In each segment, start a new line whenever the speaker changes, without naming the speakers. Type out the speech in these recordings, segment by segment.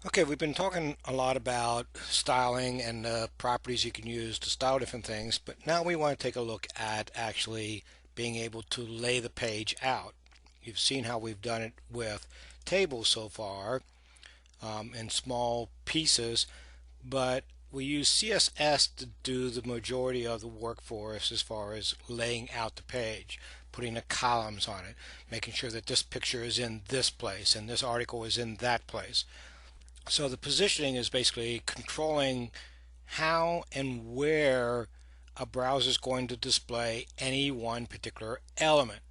Okay, we've been talking a lot about styling and properties you can use to style different things, but now we want to take a look at actually being able to lay the page out. You've seen how we've done it with tables so far in small pieces, but we use CSS to do the majority of the work for us as far as laying out the page, putting the columns on it, making sure that this picture is in this place and this article is in that place. So the positioning is basically controlling how and where a browser is going to display any one particular element.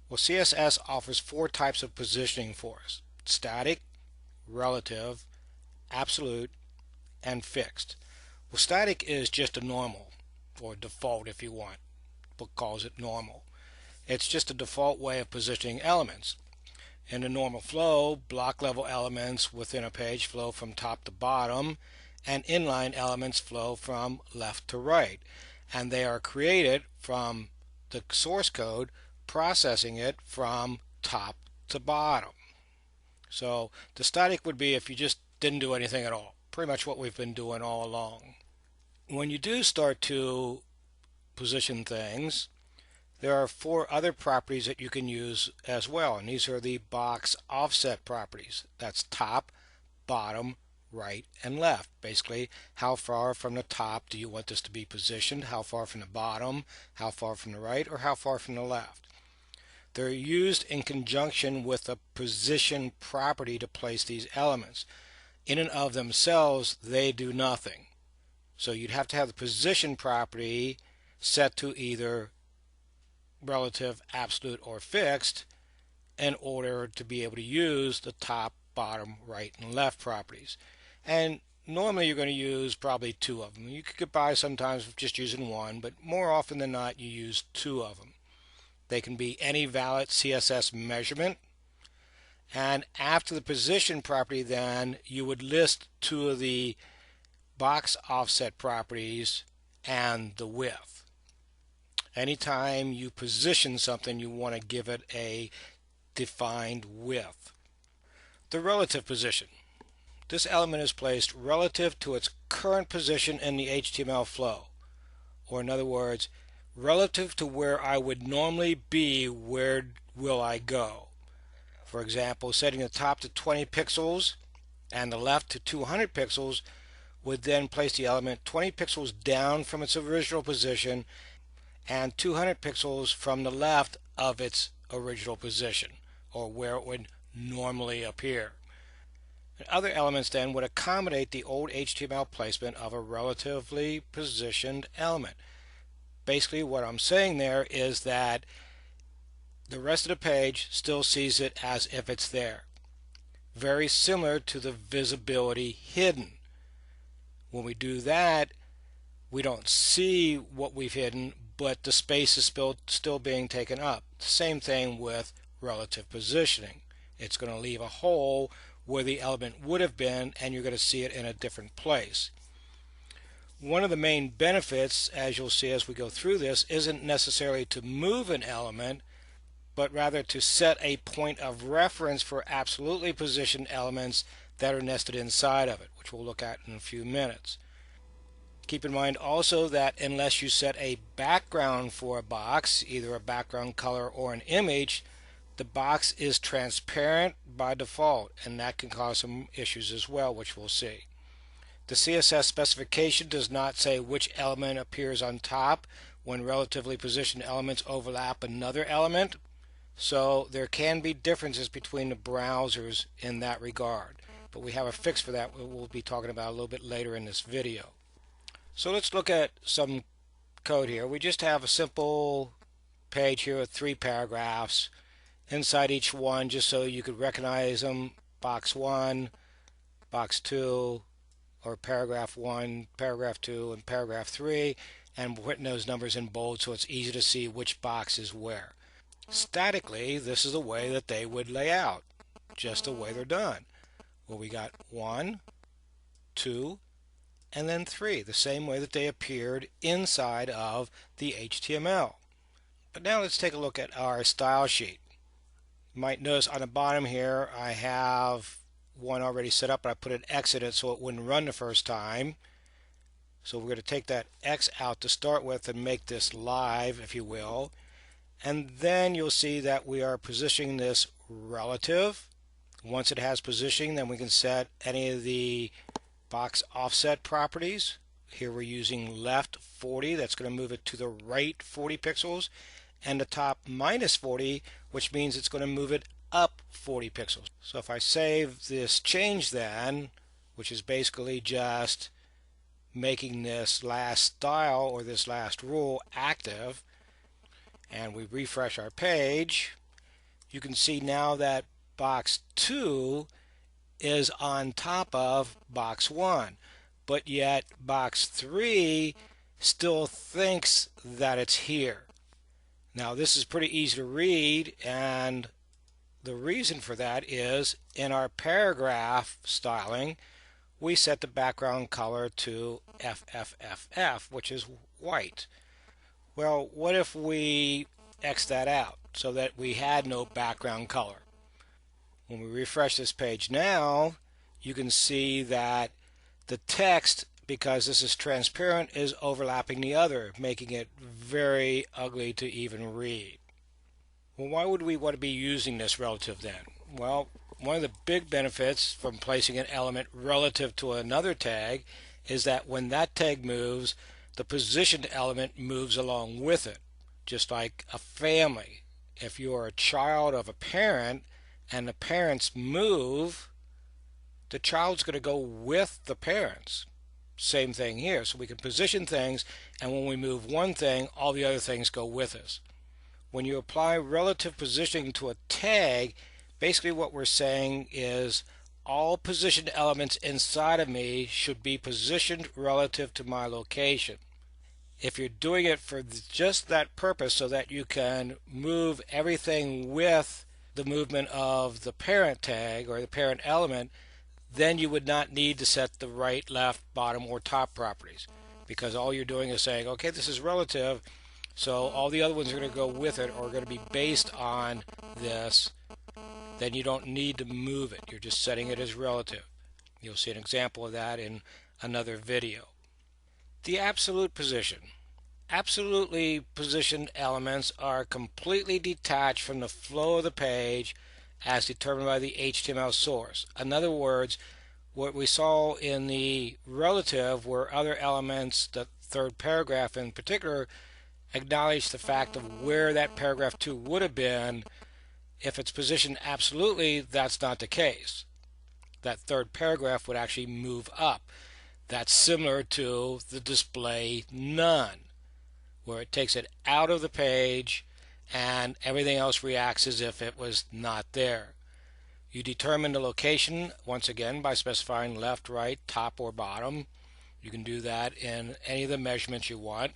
Well, CSS offers four types of positioning for us: static, relative, absolute, and fixed. Well, static is just a normal, or default if you want. Book calls it normal. It's just a default way of positioning elements. In a normal flow, block level elements within a page flow from top to bottom, and inline elements flow from left to right. And they are created from the source code, processing it from top to bottom. So the static would be if you just didn't do anything at all, pretty much what we've been doing all along. When you do start to position things, there are four other properties that you can use as well, and these are the box offset properties. That's top, bottom, right, and left. Basically, how far from the top do you want this to be positioned, how far from the bottom, how far from the right, or how far from the left. They're used in conjunction with a position property to place these elements. In and of themselves, they do nothing. So you'd have to have the position property set to either relative, absolute, or fixed in order to be able to use the top, bottom, right, and left properties. And normally you're going to use probably two of them. You could get by sometimes with just using one, but more often than not you use two of them. They can be any valid CSS measurement. And after the position property, then you would list two of the box offset properties and the width. Anytime you position something, you want to give it a defined width. The relative position. This element is placed relative to its current position in the HTML flow. Or in other words, relative to where I would normally be, where will I go? For example, setting the top to 20 pixels and the left to 200 pixels would then place the element 20 pixels down from its original position and 200 pixels from the left of its original position, or where it would normally appear. And other elements then would accommodate the old HTML placement of a relatively positioned element. Basically what I'm saying there is that the rest of the page still sees it as if it's there. Very similar to the visibility hidden. When we do that, we don't see what we've hidden, but the space is still being taken up. Same thing with relative positioning. It's going to leave a hole where the element would have been, and you're going to see it in a different place. One of the main benefits, as you'll see as we go through this, isn't necessarily to move an element, but rather to set a point of reference for absolutely positioned elements that are nested inside of it, which we'll look at in a few minutes. Keep in mind also that unless you set a background for a box, either a background color or an image, the box is transparent by default, and that can cause some issues as well, which we'll see. The CSS specification does not say which element appears on top when relatively positioned elements overlap another element, so there can be differences between the browsers in that regard. But we have a fix for that we'll be talking about a little bit later in this video. So let's look at some code here. We just have a simple page here with 3 paragraphs. Inside each one, just so you could recognize them, box 1, box 2, or paragraph 1, paragraph 2, and paragraph 3, and putting those numbers in bold so it's easy to see which box is where. Statically, this is the way that they would lay out, just the way they're done. Well, we got 1, 2, and then 3, the same way that they appeared inside of the HTML. But now let's take a look at our style sheet. You might notice on the bottom here I have one already set up, but I put an X in it so it wouldn't run the first time. So we're going to take that X out to start with and make this live, if you will. And then you'll see that we are positioning this relative. Once it has positioning, then we can set any of the box offset properties. Here we're using left 40, that's going to move it to the right 40 pixels, and the top minus 40, which means it's going to move it up 40 pixels. So if I save this change then, which is basically just making this last style or this last rule active, and we refresh our page, you can see now that box 2 is on top of box 1, but yet box 3 still thinks that it's here. Now this is pretty easy to read, and the reason for that is in our paragraph styling we set the background color to FFFF, which is white. Well, what if we X that out so that we had no background color? When we refresh this page now, you can see that the text, because this is transparent, is overlapping the other, making it very ugly to even read. Well, why would we want to be using this relative then? Well, one of the big benefits from placing an element relative to another tag is that when that tag moves, the positioned element moves along with it, just like a family. If you are a child of a parent and the parents move, the child's going to go with the parents. Same thing here. So we can position things, and when we move one thing, all the other things go with us. When you apply relative positioning to a tag, basically what we're saying is all positioned elements inside of me should be positioned relative to my location. If you're doing it for just that purpose so that you can move everything with the movement of the parent tag or the parent element, then you would not need to set the right, left, bottom, or top properties, because all you're doing is saying, okay, this is relative, so all the other ones are going to go with it or are going to be based on this. Then you don't need to move it. You're just setting it as relative. You'll see an example of that in another video. The absolute position. Absolutely positioned elements are completely detached from the flow of the page as determined by the HTML source. In other words, what we saw in the relative were other elements, the third paragraph in particular, acknowledge the fact of where that paragraph 2 would have been. If it's positioned absolutely, that's not the case. That third paragraph would actually move up. That's similar to the display none, where it takes it out of the page and everything else reacts as if it was not there. You determine the location once again by specifying left, right, top, or bottom. You can do that in any of the measurements you want.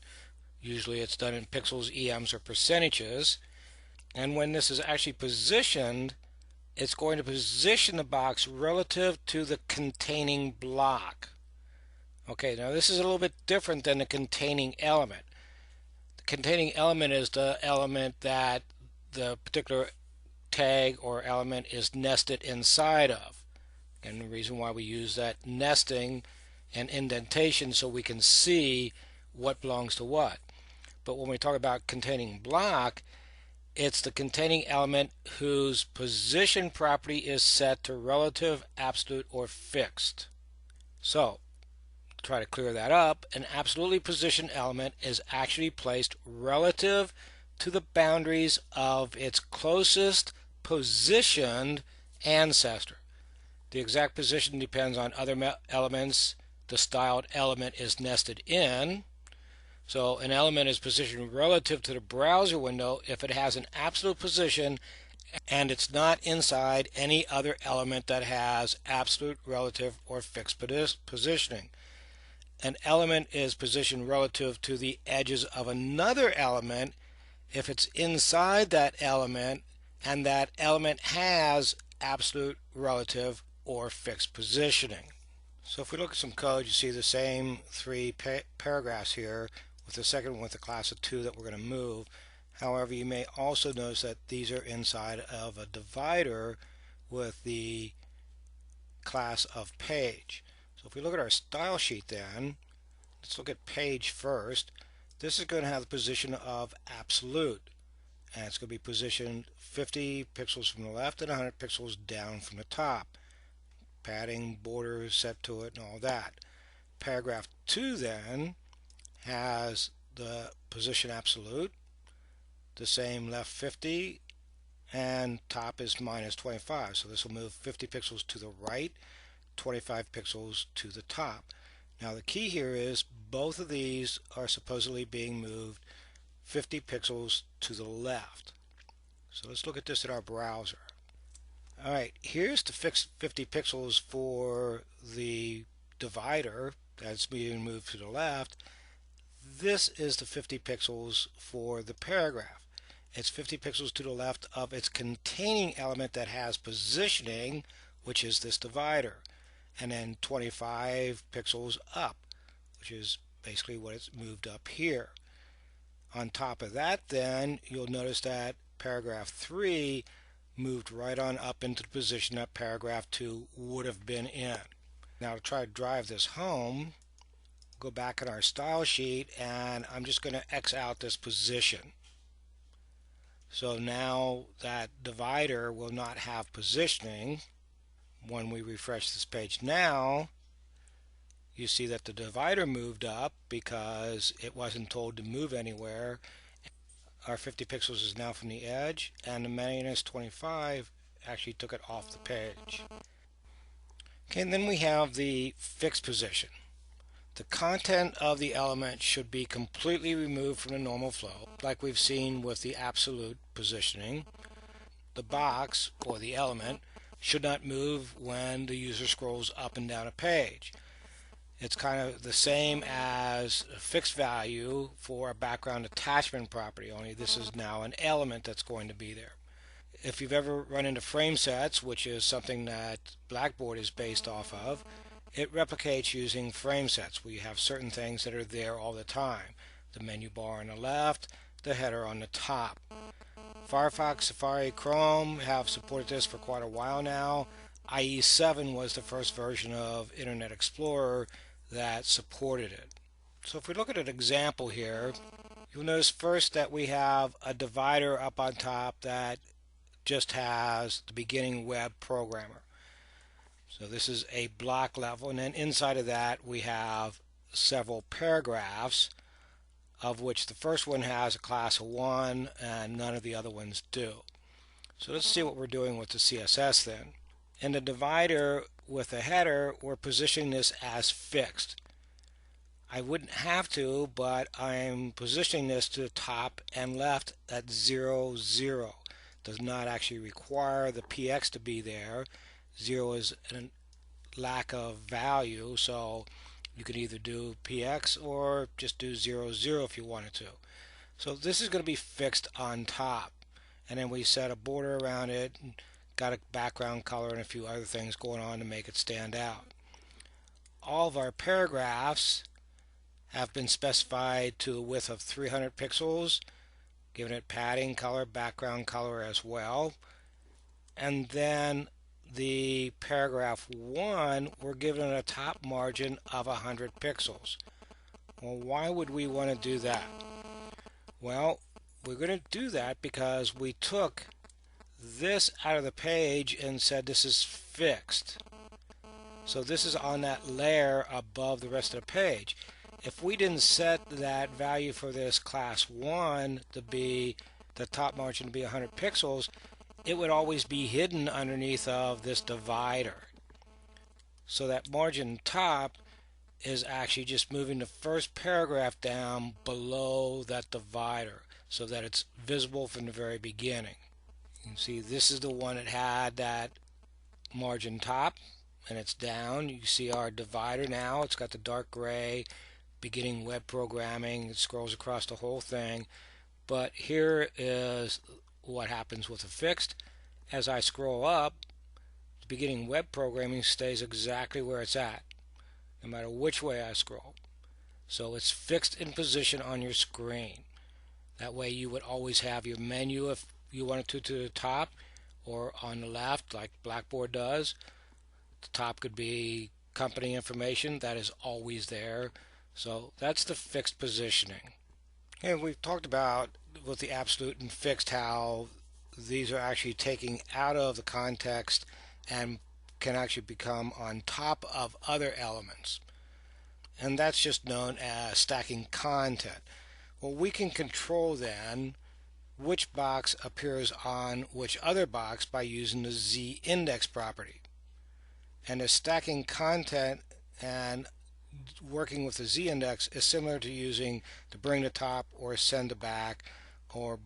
Usually it's done in pixels, EMs, or percentages. And when this is actually positioned, it's going to position the box relative to the containing block. Okay, now this is a little bit different than the containing element. The containing element is the element that the particular tag or element is nested inside of. And the reason why we use that nesting and indentation so we can see what belongs to what. But when we talk about containing block, it's the containing element whose position property is set to relative, absolute, or fixed. So, to try to clear that up, an absolutely positioned element is actually placed relative to the boundaries of its closest positioned ancestor. The exact position depends on other elements the styled element is nested in. So an element is positioned relative to the browser window if it has an absolute position and it's not inside any other element that has absolute, relative, or fixed positioning. An element is positioned relative to the edges of another element if it's inside that element and that element has absolute, relative, or fixed positioning. So if we look at some code, you see the same three paragraphs here, with the second one with a class of 2 that we're going to move. However, you may also notice that these are inside of a divider with the class of page. So if we look at our style sheet then, let's look at page first. This is going to have the position of absolute, and it's going to be positioned 50 pixels from the left and 100 pixels down from the top. Padding, borders set to it, and all that. Paragraph 2 then has the position absolute, the same left 50, and top is minus 25. So this will move 50 pixels to the right, 25 pixels to the top. Now the key here is both of these are supposedly being moved 50 pixels to the left. So let's look at this in our browser. Alright, here's the fixed 50 pixels for the divider that's being moved to the left. This is the 50 pixels for the paragraph. It's 50 pixels to the left of its containing element that has positioning, which is this divider, and then 25 pixels up, which is basically what it's moved up here. On top of that then, you'll notice that paragraph 3 moved right on up into the position that paragraph 2 would have been in. Now to try to drive this home, go back in our style sheet and I'm just going to X out this position. So now that divider will not have positioning. When we refresh this page now, you see that the divider moved up because it wasn't told to move anywhere. Our 50 pixels is now from the edge, and the minus 25 actually took it off the page. Okay, and then we have the fixed position. The content of the element should be completely removed from the normal flow, like we've seen with the absolute positioning. The box, or the element, should not move when the user scrolls up and down a page. It's kind of the same as a fixed value for a background attachment property, only this is now an element that's going to be there. If you've ever run into frame sets, which is something that Blackboard is based off of, it replicates using frame sets where you have certain things that are there all the time. The menu bar on the left, the header on the top. Firefox, Safari, Chrome have supported this for quite a while now. IE7 was the first version of Internet Explorer that supported it. So if we look at an example here, you'll notice first that we have a divider up on top that just has the beginning web programmer. So this is a block level, and then inside of that we have several paragraphs, of which the first one has a class of 1 and none of the other ones do. So let's see what we're doing with the CSS then. In the divider with the header, we're positioning this as fixed. I wouldn't have to, but I'm positioning this to the top and left at 0, 0. Does not actually require the PX to be there. 0 is a lack of value, so you could either do PX or just do 0, 0 if you wanted to. So this is going to be fixed on top, and then we set a border around it, and got a background color and a few other things going on to make it stand out. All of our paragraphs have been specified to a width of 300 pixels, giving it padding color, background color as well. And then the paragraph 1, we're given a top margin of 100 pixels. Well, why would we want to do that? Well, we're going to do that because we took this out of the page and said this is fixed. So this is on that layer above the rest of the page. If we didn't set that value for this class 1 to be the top margin to be 100 pixels, it would always be hidden underneath of this divider. So that margin top is actually just moving the first paragraph down below that divider so that it's visible from the very beginning. You can see this is the one that had that margin top, and it's down. You see our divider now, it's got the dark gray beginning web programming. It scrolls across the whole thing. But here is what happens with a fixed. As I scroll up, the beginning web programming stays exactly where it's at, no matter which way I scroll. So it's fixed in position on your screen. That way you would always have your menu if you wanted to the top, or on the left like Blackboard does. The top could be company information that is always there. So that's the fixed positioning. And we've talked about with the absolute and fixed how these are actually taken out of the context and can actually become on top of other elements. And that's just known as stacking content. Well, we can control then which box appears on which other box by using the z-index property. And the stacking content and working with the z-index is similar to using the bring to top or send to back or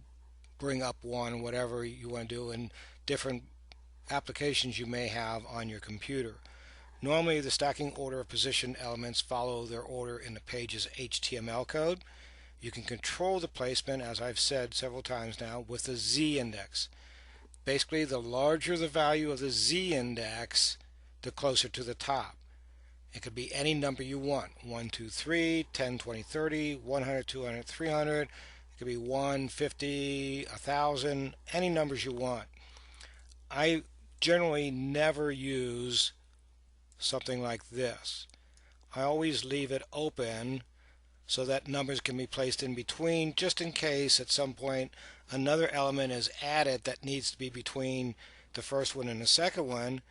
bring up one, whatever you want to do in different applications you may have on your computer. Normally the stacking order of position elements follow their order in the page's HTML code. You can control the placement, as I've said several times now, with the z-index. Basically, the larger the value of the z-index, the closer to the top. It could be any number you want. 1, 2, 3, 10, 20, 30, 100, 200, 300. It could be 1, 50, 1,000, any numbers you want. I generally never use something like this. I always leave it open so that numbers can be placed in between, just in case at some point another element is added that needs to be between the first one and the second one.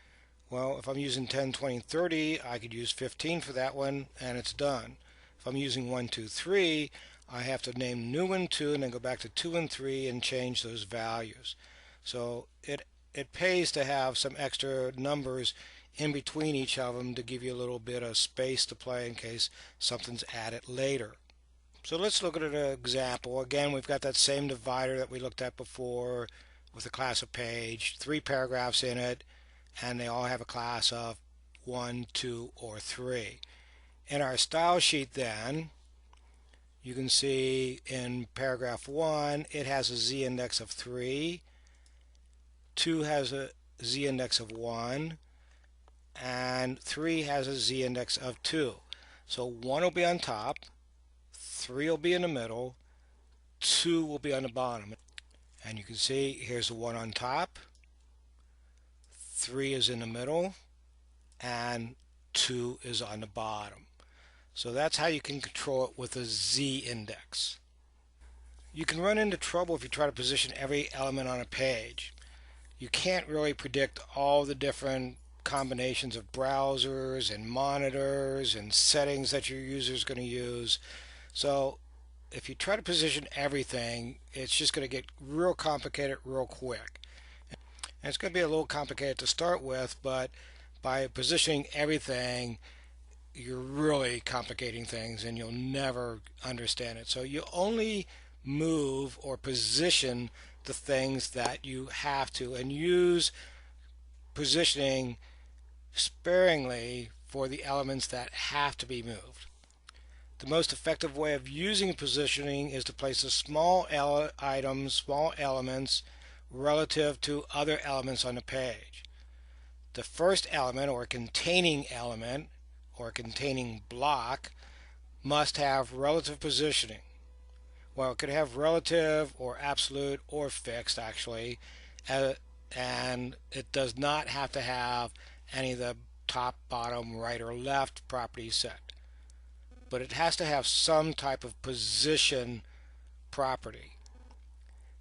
Well, if I'm using 10, 20, 30, I could use 15 for that one and it's done. If I'm using 1, 2, 3, I have to name new one 2 and then go back to 2 and 3 and change those values. So it pays to have some extra numbers in between each of them to give you a little bit of space to play in case something's added later. So let's look at an example. Again, we've got that same divider that we looked at before with a class of page, 3 paragraphs in it, and they all have a class of 1, 2, or 3. In our style sheet then, you can see in paragraph 1 it has a z-index of 3, 2 has a z-index of 1, and 3 has a z-index of 2. So 1 will be on top, 3 will be in the middle, 2 will be on the bottom. And you can see here's the 1 on top, 3 is in the middle, and 2 is on the bottom. So that's how you can control it with a z-index. You can run into trouble if you try to position every element on a page. You can't really predict all the different combinations of browsers and monitors and settings that your user is going to use. So if you try to position everything, it's just going to get real complicated real quick. And it's going to be a little complicated to start with, but by positioning everything, you're really complicating things and you'll never understand it. So you only move or position the things that you have to, and use positioning sparingly for the elements that have to be moved. The most effective way of using positioning is to place the small items, small elements relative to other elements on the page. The first element or containing element or containing block must have relative positioning. Well, it could have relative or absolute or fixed actually, and it does not have to have any of the top, bottom, right, or left properties set. But it has to have some type of position property.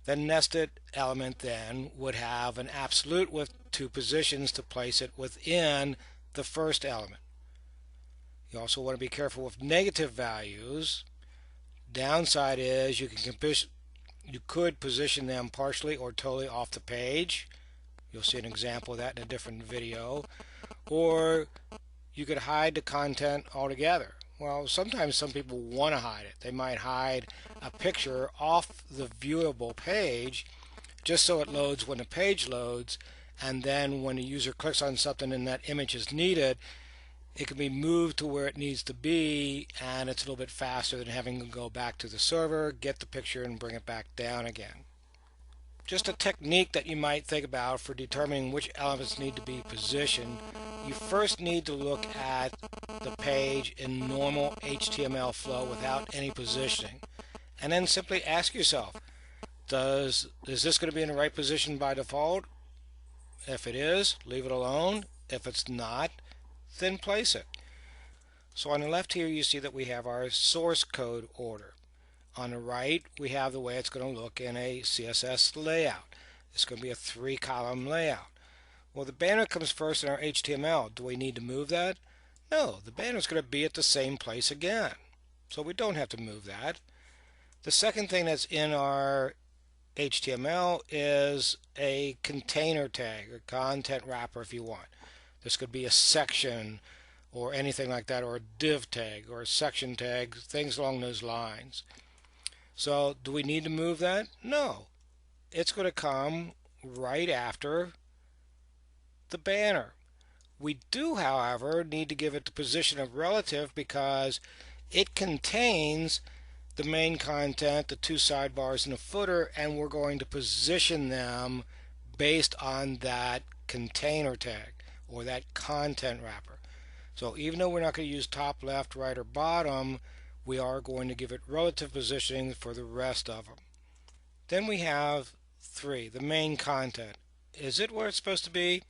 The nested element then would have an absolute with 2 positions to place it within the first element. You also want to be careful with negative values. Downside is you could position them partially or totally off the page. You'll see an example of that in a different video. Or you could hide the content altogether. Well, sometimes some people want to hide it. They might hide a picture off the viewable page just so it loads when the page loads, and then when the user clicks on something and that image is needed, it can be moved to where it needs to be, and it's a little bit faster than having to go back to the server, get the picture, and bring it back down again. Just a technique that you might think about for determining which elements need to be positioned. You first need to look at the page in normal HTML flow without any positioning, and then simply ask yourself, is this going to be in the right position by default? If it is, leave it alone. If it's not, then place it. So on the left here you see that we have our source code order. On the right we have the way it's going to look in a CSS layout. It's going to be a 3-column layout. Well, the banner comes first in our HTML. Do we need to move that? No, the banner is going to be at the same place again. So we don't have to move that. The second thing that's in our HTML is a container tag, a content wrapper if you want. This could be a section or anything like that, or a div tag or a section tag, things along those lines. So do we need to move that? No. It's going to come right after the banner. We do, however, need to give it the position of relative because it contains the main content, the 2 sidebars, and the footer, and we're going to position them based on that container tag or that content wrapper. So even though we're not going to use top, left, right, or bottom, we are going to give it relative positioning for the rest of them. Then we have 3, the main content. Is it where it's supposed to be?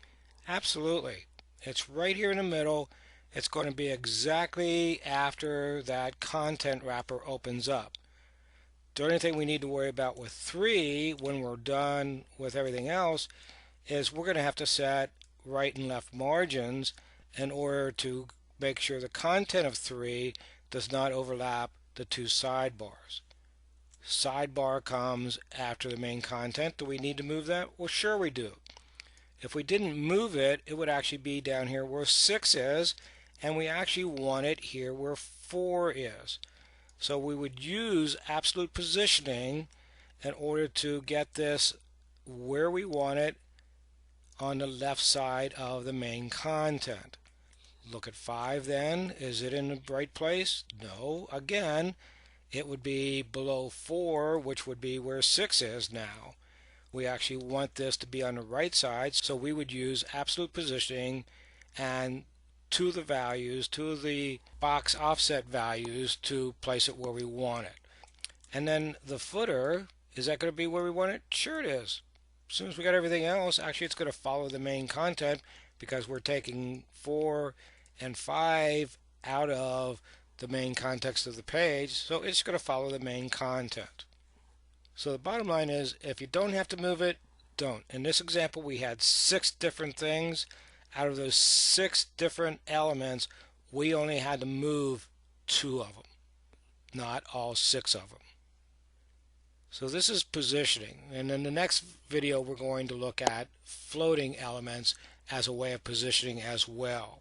Absolutely. It's right here in the middle. It's going to be exactly after that content wrapper opens up. The only thing we need to worry about with 3 when we're done with everything else is we're going to have to set right and left margins in order to make sure the content of 3 does not overlap the 2 sidebars. Sidebar comes after the main content. Do we need to move that? Well, sure we do. If we didn't move it, it would actually be down here where 6 is, and we actually want it here where 4 is. So we would use absolute positioning in order to get this where we want it on the left side of the main content. Look at 5 then. Is it in the right place? No. Again, it would be below 4, which would be where 6 is now. We actually want this to be on the right side, so we would use absolute positioning and to the values, to the box offset values to place it where we want it. And then the footer, is that going to be where we want it? Sure it is. As soon as we got everything else, actually it's going to follow the main content because we're taking 4 and 5 out of the main context of the page, so it's going to follow the main content. So the bottom line is, if you don't have to move it, don't. In this example, we had 6 different things. Out of those 6 different elements, we only had to move 2 of them, not all 6 of them. So this is positioning. And in the next video, we're going to look at floating elements as a way of positioning as well.